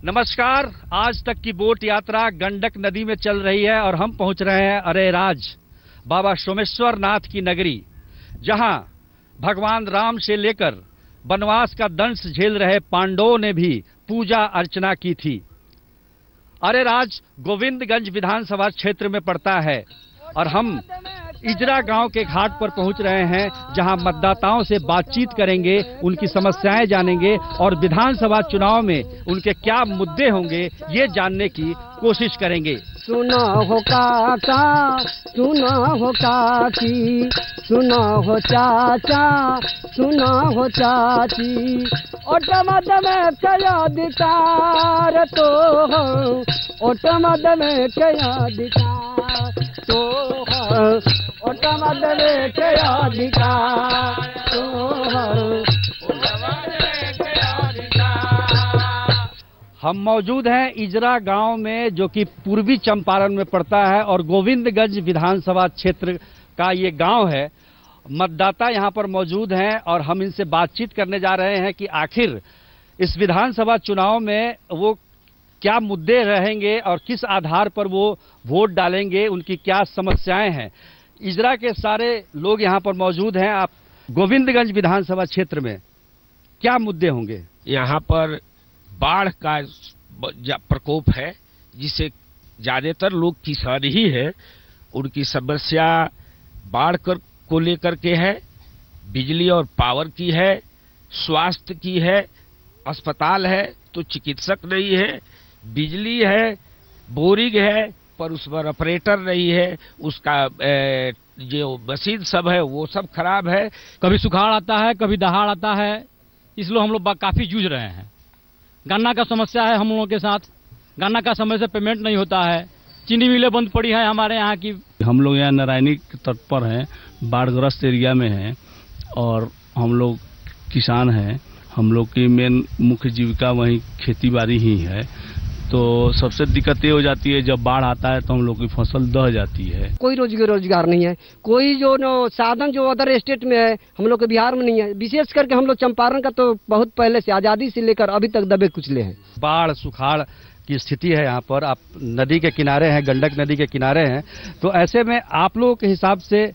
नमस्कार। आज तक की बोट यात्रा गंडक नदी में चल रही है और हम पहुंच रहे हैं अरेराज बाबा सोमेश्वर नाथ की नगरी, जहां भगवान राम से लेकर वनवास का दंश झेल रहे पांडवों ने भी पूजा अर्चना की थी। अरेराज गोविंदगंज विधानसभा क्षेत्र में पड़ता है और हम इजरा गांव के घाट पर पहुंच रहे हैं, जहां मतदाताओं से बातचीत करेंगे, उनकी समस्याएं जानेंगे और विधानसभा चुनाव में उनके क्या मुद्दे होंगे ये जानने की कोशिश करेंगे। सुनो हो काका, सुनो हो काकी, सुनो हो चाचा, सुनो हो चाची, ओटमद में कया अधिकार तो हो, ओटमद में कया अधिकार तो हो, ओटमद में कया अधिकार तो हो। हम मौजूद हैं इजरा गांव में, जो कि पूर्वी चंपारण में पड़ता है और गोविंदगंज विधानसभा क्षेत्र का ये गांव है। मतदाता यहां पर मौजूद हैं और हम इनसे बातचीत करने जा रहे हैं कि आखिर इस विधानसभा चुनाव में वो क्या मुद्दे रहेंगे और किस आधार पर वो वोट डालेंगे, उनकी क्या समस्याएं हैं। इजरा के सारे लोग यहां पर मौजूद हैं। आप गोविंदगंज विधानसभा क्षेत्र में क्या मुद्दे होंगे? यहाँ पर बाढ़ का प्रकोप है, जिसे ज्यादातर लोग किसान ही हैं। उनकी समस्या बाढ़ को लेकर के है, बिजली और पावर की है, स्वास्थ्य की है, अस्पताल है तो चिकित्सक नहीं है, बिजली है, बोरिंग है पर उस पर ऑपरेटर नहीं है, उसका जो मशीन सब है वो सब खराब है। कभी सुखाड़ आता है, कभी दहाड़ आता है, इसलिए हम लोग काफी जूझ रहे हैं। गन्ना का समस्या है हम लोगों के साथ, गन्ना का समय से पेमेंट नहीं होता है, चीनी मिलें बंद पड़ी है हमारे यहाँ की। हम लोग यहाँ नारायणी के तट पर हैं, बाढ़ग्रस्त एरिया में हैं और हम लोग किसान हैं। हम लोग की मेन मुख्य जीविका वहीं खेती बाड़ी ही है, तो सबसे दिक्कत ये हो जाती है जब बाढ़ आता है तो हम लोग की फसल दह जाती है। कोई रोजगार नहीं है, कोई जो साधन जो अदर स्टेट में है हम लोग के बिहार में नहीं है। विशेष करके हम लोग चंपारण का तो बहुत पहले से, आजादी से लेकर अभी तक दबे कुचले हैं। बाढ़ सुखाड़ की स्थिति है यहाँ पर। आप नदी के किनारे हैं, गंडक नदी के किनारे हैं, तो ऐसे में आप लोगों के हिसाब से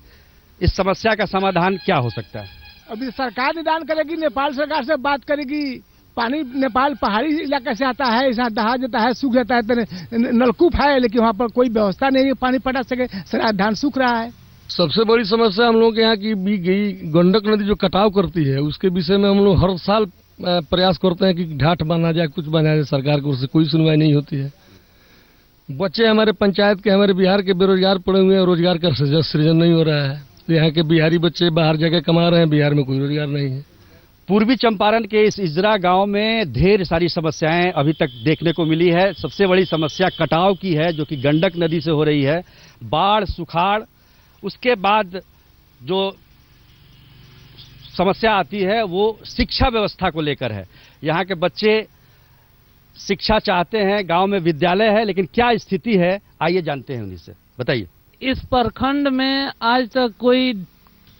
इस समस्या का समाधान क्या हो सकता है? अभी सरकार निदान करेगी, नेपाल सरकार से बात करेगी। पानी नेपाल पहाड़ी इलाके से आता है, यहाँ दहा जाता है, सूख जाता है, तो नलकूप है लेकिन वहाँ पर कोई व्यवस्था नहीं है पानी पटा सके। सारा धान सूख रहा है। सबसे बड़ी समस्या हम लोग के यहाँ की भी गई गंडक नदी जो कटाव करती है, उसके विषय में हम लोग हर साल प्रयास करते हैं कि ढाट बना जाए, कुछ बना जाए। सरकार की ओर से कोई सुनवाई नहीं होती है। बच्चे हमारे पंचायत के, हमारे बिहार के बेरोजगार पड़े हुए हैं, रोजगार का सृजन नहीं हो रहा है। यहाँ के बिहारी बच्चे बाहर जाके कमा रहे हैं, बिहार में कोई रोजगार नहीं है। पूर्वी चंपारण के इस इजरा गांव में ढेर सारी समस्याएं अभी तक देखने को मिली है। सबसे बड़ी समस्या कटाव की है, जो कि गंडक नदी से हो रही है। बाढ़ सुखाड़, उसके बाद जो समस्या आती है वो शिक्षा व्यवस्था को लेकर है। यहाँ के बच्चे शिक्षा चाहते हैं, गांव में विद्यालय है, लेकिन क्या स्थिति है आइए जानते हैं उन्हीं से। बताइए। इस प्रखंड में आज तक कोई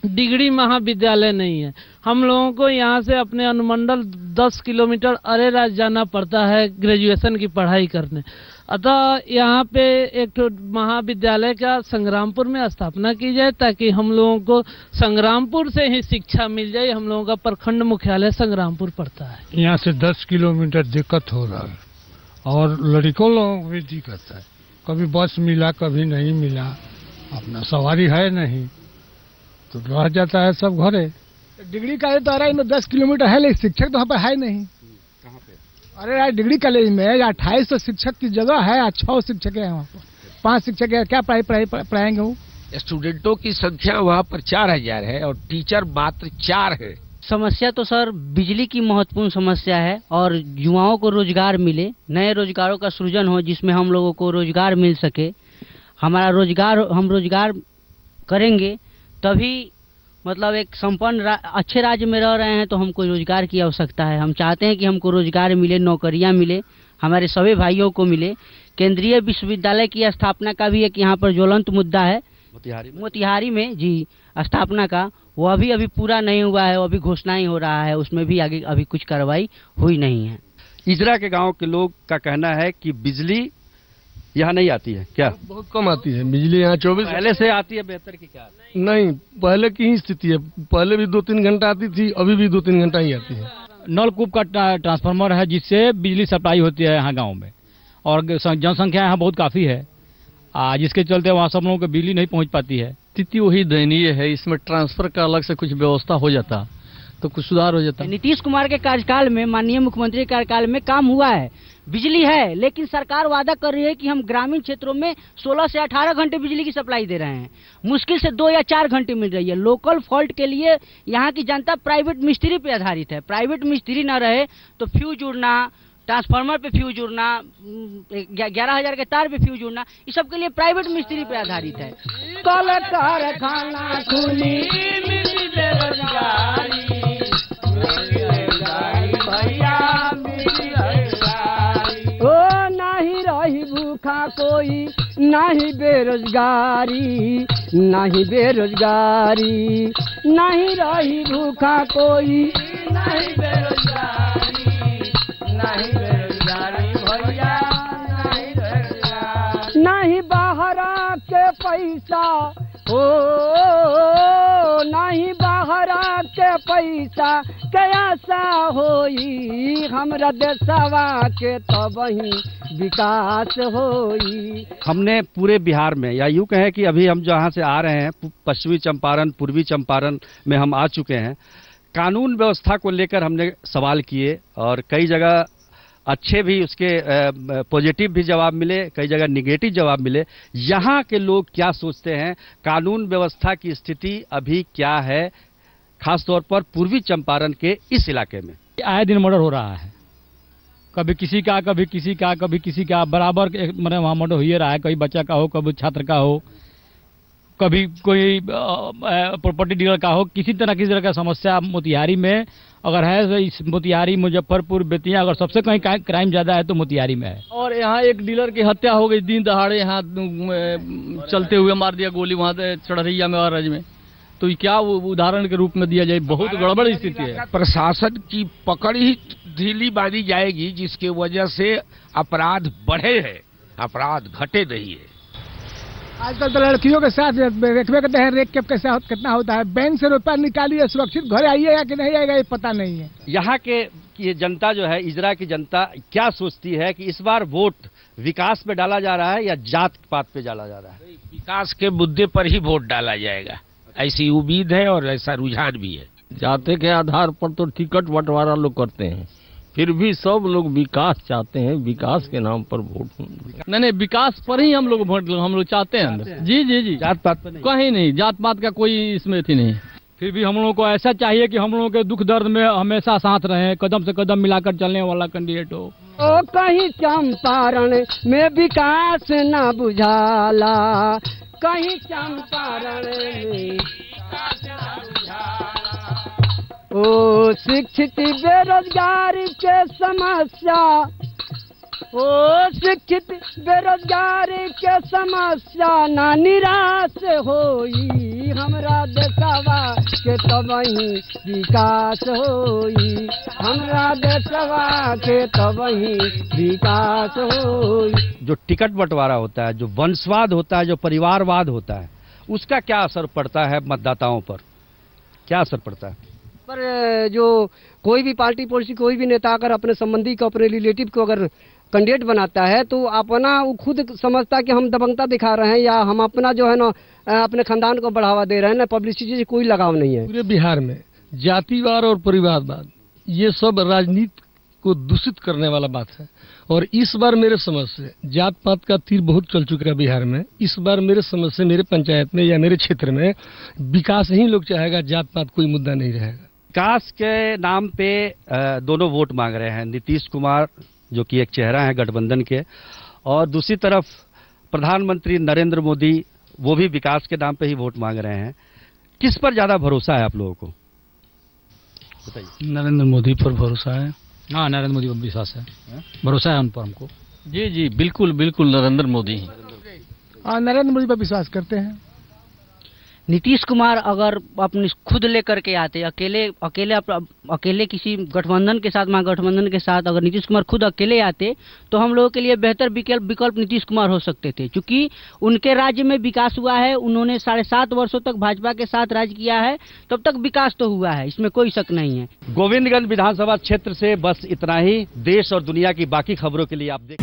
डिग्री महाविद्यालय नहीं है। हम लोगों को यहाँ से अपने अनुमंडल 10 किलोमीटर अरेराज जाना पड़ता है ग्रेजुएशन की पढ़ाई करने। अतः यहाँ पे एक तो महाविद्यालय का संग्रामपुर में स्थापना की जाए, ताकि हम लोगों को संग्रामपुर से ही शिक्षा मिल जाए। हम लोगों का प्रखंड मुख्यालय संग्रामपुर पड़ता है। यहाँ से 10 किलोमीटर दिक्कत हो रहा है और लड़कों लोगों को भी दिक्कत है। कभी बस मिला, कभी नहीं मिला, अपना सवारी है नहीं तो रह जाता है सब घरे। डिग्री कॉलेज तो अरे में 10 किलोमीटर है, लेकिन शिक्षक तो वहाँ पर है नहीं। कहाँ पे? अरे यार डिग्री कॉलेज में 2800 शिक्षक की जगह है, 6 शिक्षक है वहाँ पर, 5 शिक्षक है, क्या पढ़ाएंगे वो? स्टूडेंटों की संख्या वहाँ पर 4000 है और टीचर मात्र 4 है। समस्या तो सर बिजली की महत्वपूर्ण समस्या है और युवाओं को रोजगार मिले, नए रोजगारों का सृजन हो जिसमें हम लोगों को रोजगार मिल सके। हमारा रोजगार, हम रोजगार करेंगे तभी मतलब एक संपन्न अच्छे राज्य में रह रहे हैं तो हमको रोजगार की आवश्यकता है। हम चाहते हैं कि हमको रोजगार मिले, नौकरियां मिले, हमारे सभी भाइयों को मिले। केंद्रीय विश्वविद्यालय की स्थापना का भी एक यहाँ पर ज्वलंत मुद्दा है मोतिहारी में जी, स्थापना का, वो अभी पूरा नहीं हुआ है, वो अभी घोषणा ही हो रहा है, उसमें भी आगे अभी कुछ कार्रवाई हुई नहीं है। इजरा के गांव के लोग का कहना है कि बिजली यहाँ नहीं आती है। क्या बहुत कम आती है बिजली यहाँ 24 पहले से आती है बेहतर की क्या? नहीं, पहले की ही स्थिति है। पहले भी 2-3 घंटा आती थी, अभी भी 2-3 घंटा ही आती है। नलकूप का ट्रांसफार्मर है जिससे बिजली सप्लाई होती है यहाँ गांव में, और जनसंख्या यहाँ बहुत काफ़ी है, जिसके चलते वहाँ सब लोगों को बिजली नहीं पहुँच पाती है। स्थिति वही दयनीय है। इसमें ट्रांसफर का अलग से कुछ व्यवस्था हो जाता तो कुछ सुधार हो जाता। नीतीश कुमार के कार्यकाल में, माननीय मुख्यमंत्री के कार्यकाल में काम हुआ है, बिजली है, लेकिन सरकार वादा कर रही है कि हम ग्रामीण क्षेत्रों में 16 से 18 घंटे बिजली की सप्लाई दे रहे हैं। मुश्किल से 2 या 4 घंटे मिल रही है। लोकल फॉल्ट के लिए यहाँ की जनता प्राइवेट मिस्त्री पे आधारित है। प्राइवेट मिस्त्री ना रहे तो फ्यूज उड़ना, ट्रांसफार्मर पे फ्यूज उड़ना, 11,000 के तार पे फ्यूज उड़ना, इस सब के लिए प्राइवेट मिस्त्री पे आधारित है। कल कारखाना खुली, ओ नहीं रही भूखा कोई, नहीं बेरोजगारी, नहीं बेरोजगारी, नहीं रही भूखा कोई, नहीं बेरोजगारी, नहीं बेरोजगारी भैया, नहीं बेरोजगारी, नहीं बाहरा के पैसा, ओ नहीं बाहरा के पैसा कैसा होई, हमरा देशवा के तब ही विकास होई। हमने पूरे बिहार में, या यूँ कहें कि अभी हम जहाँ से आ रहे हैं पश्चिमी चंपारण, पूर्वी चंपारण में हम आ चुके हैं, कानून व्यवस्था को लेकर हमने सवाल किए और कई जगह अच्छे भी उसके पॉजिटिव भी जवाब मिले, कई जगह निगेटिव जवाब मिले। यहाँ के लोग क्या सोचते हैं, कानून व्यवस्था की स्थिति अभी क्या है, खासतौर पर पूर्वी चंपारण के इस इलाके में? आए दिन मर्डर हो रहा है, कभी किसी का, कभी किसी का, कभी किसी का, बराबर मतलब वहाँ मर्डर हो ही रहा है। कभी बच्चा का हो, कभी छात्र का हो, कभी कोई प्रॉपर्टी डीलर का हो। किसी तरह का समस्या मोतिहारी में अगर है तो इस मोतिहारी, मुजफ्फरपुर, बेतिया, अगर सबसे कहीं क्राइम ज़्यादा है तो मोतिहारी में है। और यहाँ एक डीलर की हत्या हो गई दिन दहाड़े, यहाँ चलते हुए मार दिया गोली वहाँ से चढ़रैया में और रज में। तो ये क्या उदाहरण के रूप में दिया जाए, बहुत गड़बड़ स्थिति है। प्रशासन की पकड़ ही ढीली मानी जाएगी, जिसके वजह से अपराध बढ़े हैं, अपराध घटे नहीं है। आजकल तो लड़कियों के साथ रेखवे करते हैं, रेप कैसा कितना होता है। बैंक से रुपया निकालिए, सुरक्षित घर आइएगा कि नहीं आएगा ये पता नहीं है। यहाँ के ये जनता जो है, इजरा की जनता क्या सोचती है कि इस बार वोट विकास पे डाला जा रहा है या जात पात पे डाला जा रहा है? विकास के मुद्दे पर ही वोट डाला जाएगा, ऐसी उम्मीद है और ऐसा रुझान भी है। जाते के आधार पर तो टिकट बंटवारा लोग करते हैं, फिर भी सब लोग विकास चाहते हैं, विकास के नाम पर वोट। नहीं, विकास पर ही हम लोग चाहते हैं। जी जी जी, जात पात पर नहीं, कहीं नहीं, जात पात का कोई इसमें थी नहीं। फिर भी हम लोगों को ऐसा चाहिए कि हम लोगों के दुख दर्द में हमेशा साथ रहे, कदम से कदम मिलाकर चलने वाला कैंडिडेट हो। ओ कहीं चंपारण में विकास न बुझाला, कहीं चंपारण में ओ शिक्षित बेरोजगारी के समस्या, ओ शिक्षित बेरोजगारी के समस्या ना निराश होई, हमरा देशवा के तबही विकास होई, हमरा देशवा के तबही विकास होई। जो टिकट बंटवारा होता है, जो वंशवाद होता है, जो परिवारवाद होता है, उसका क्या असर पड़ता है मतदाताओं पर? क्या असर पड़ता है? पर जो कोई भी पार्टी पॉलिसी, कोई भी नेता अगर अपने संबंधी को, अपने रिलेटिव को अगर कैंडिडेट बनाता है तो अपना वो खुद समझता है कि हम दबंगता दिखा रहे हैं या हम अपना जो है ना अपने खानदान को बढ़ावा दे रहे हैं, ना पब्लिसिटी से कोई लगाव नहीं है। पूरे बिहार में जातिवाद और परिवारवाद ये सब राजनीति को दूषित करने वाला बात है। और इस बार मेरे समझ से जात पात का तीर बहुत चल चुका है बिहार में। इस बार मेरे समझ से मेरे पंचायत में या मेरे क्षेत्र में विकास ही लोग चाहेगा, जात पात कोई मुद्दा नहीं रहेगा। विकास के नाम पे दोनों वोट मांग रहे हैं, नीतीश कुमार जो कि एक चेहरा है गठबंधन के, और दूसरी तरफ प्रधानमंत्री नरेंद्र मोदी, वो भी विकास के नाम पे ही वोट मांग रहे हैं। किस पर ज्यादा भरोसा है आप लोगों को, बताइए? नरेंद्र मोदी पर भरोसा है। हाँ, नरेंद्र मोदी पर विश्वास है, भरोसा है उन पर हमको। जी जी, बिल्कुल बिल्कुल नरेंद्र मोदी ही। नरेंद्र मोदी पर विश्वास करते हैं। नीतीश कुमार अगर अपने खुद लेकर के आते, अकेले किसी गठबंधन के साथ, महागठबंधन के साथ अगर नीतीश कुमार खुद अकेले आते तो हम लोगों के लिए बेहतर विकल्प नीतीश कुमार हो सकते थे, क्योंकि उनके राज्य में विकास हुआ है। उन्होंने 7.5 वर्षों तक भाजपा के साथ राज किया है, तब तक विकास तो हुआ है, इसमें कोई शक नहीं है। गोविंदगंज विधानसभा क्षेत्र से बस इतना ही। देश और दुनिया की बाकी खबरों के लिए आप देख